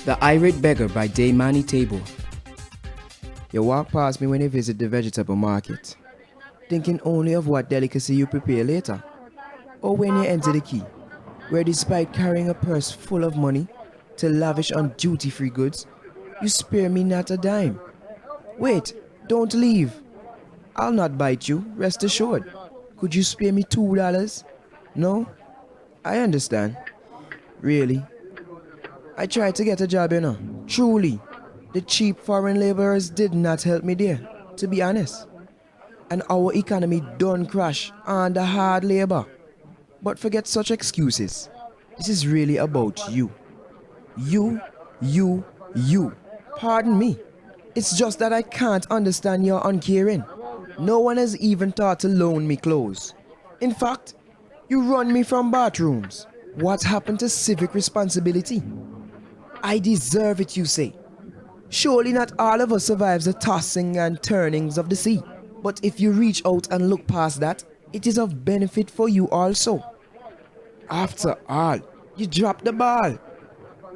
The Irate Beggar by Daymani Table. You walk past me when you visit the vegetable market, thinking only of what delicacy you prepare later. Or when you enter the quay, where despite carrying a purse full of money to lavish on duty-free goods, you spare me not a dime. Wait, don't leave. I'll not bite you, rest assured. Could you spare me $2? No? I understand. Really? I tried to get a job, you know. Truly. The cheap foreign laborers did not help me there, to be honest. And our economy done crash under hard labor. But forget such excuses. This is really about you. You. Pardon me. It's just that I can't understand your uncaring. No one has even thought to loan me clothes. In fact, you run me from bathrooms. What happened to civic responsibility? I deserve it, you say. Surely not all of us survives the tossing and turnings of the sea. But if you reach out and look past that, it is of benefit for you also. After all, you dropped the ball.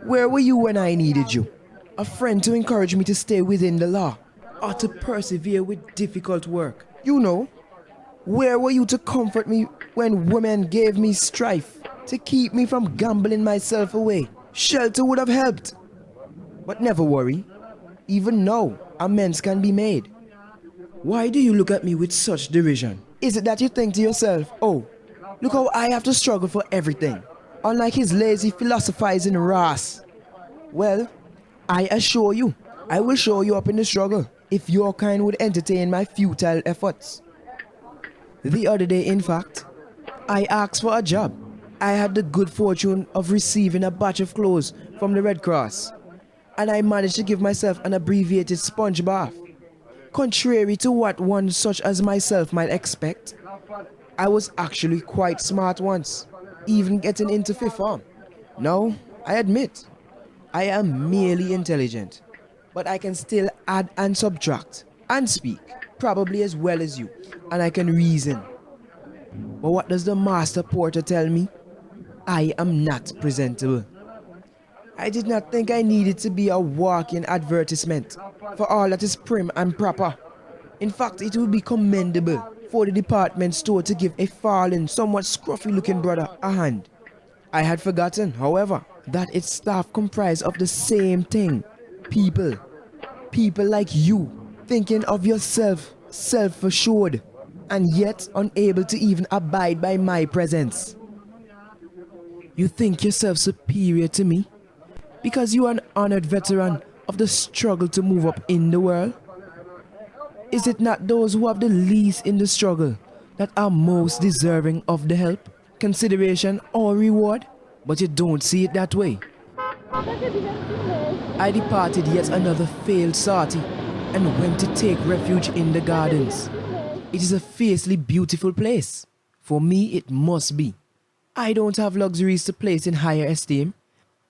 Where were you when I needed you? A friend to encourage me to stay within the law, or to persevere with difficult work. You know, where were you to comfort me when women gave me strife, to keep me from gambling myself away? Shelter would have helped. But never worry, even now, amends can be made. Why do you look at me with such derision? Is it that you think to yourself, oh, look how I have to struggle for everything, unlike his lazy philosophizing ras? Well, I assure you, I will show you up in the struggle, if your kind would entertain my futile efforts. The other day, in fact, I asked for a job. I had the good fortune of receiving a batch of clothes from the Red Cross, and I managed to give myself an abbreviated sponge bath. Contrary to what one such as myself might expect, I was actually quite smart once, even getting into fifth form. Now, I admit, I am merely intelligent, but I can still add and subtract and speak, probably as well as you, and I can reason. But what does the master porter tell me? I am not presentable. I did not think I needed to be a walking advertisement for all that is prim and proper. In fact, it would be commendable for the department store to give a fallen, somewhat scruffy looking brother a hand. I had forgotten, however, that its staff comprised of the same thing. People like you, thinking of yourself, self-assured, and yet unable to even abide by my presence. You think yourself superior to me because you are an honored veteran of the struggle to move up in the world? Is it not those who have the least in the struggle that are most deserving of the help, consideration, or reward? But you don't see it that way. I departed yet another failed sortie and went to take refuge in the gardens. It is a fiercely beautiful place. For me, it must be. I don't have luxuries to place in higher esteem.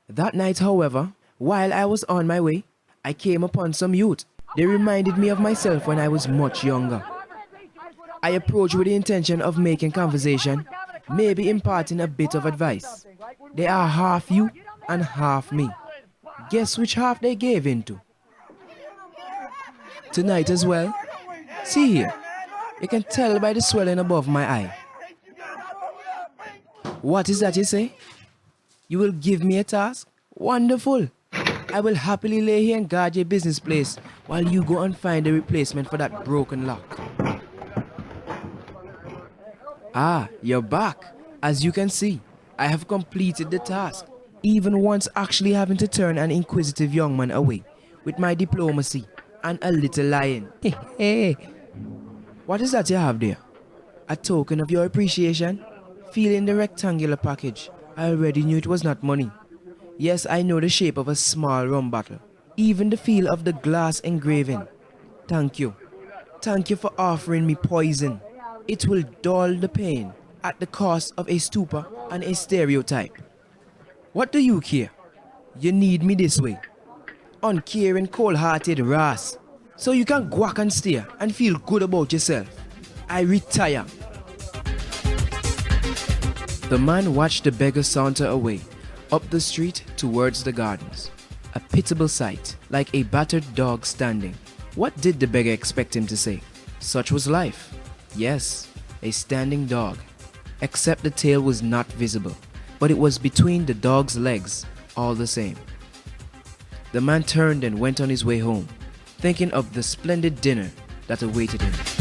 That night, however, while I was on my way, I came upon some youth. They reminded me of myself when I was much younger. I approached with the intention of making conversation, maybe imparting a bit of advice. They are half you and half me. Guess which half they gave into? Tonight as well? See here, you can tell by the swelling above my eye. What is that you say? You will give me a task? Wonderful. I will happily lay here and guard your business place while you go and find a replacement for that broken lock. Ah, you're back. As you can see, I have completed the task, even once actually having to turn an inquisitive young man away with my diplomacy and a little lying. Hey, what is that you have there? A token of your appreciation? Feeling the rectangular package, I already knew it was not money. Yes, I know the shape of a small rum bottle, even the feel of the glass engraving. Thank you. Thank you for offering me poison. It will dull the pain at the cost of a stupor and a stereotype. What do you care? You need me this way. Uncaring, cold-hearted ras. So you can guac and stare and feel good about yourself. I retire. The man watched the beggar saunter away, up the street towards the gardens. A pitiable sight, like a battered dog standing. What did the beggar expect him to say? Such was life. Yes, a standing dog. Except the tail was not visible, but it was between the dog's legs, all the same. The man turned and went on his way home, thinking of the splendid dinner that awaited him.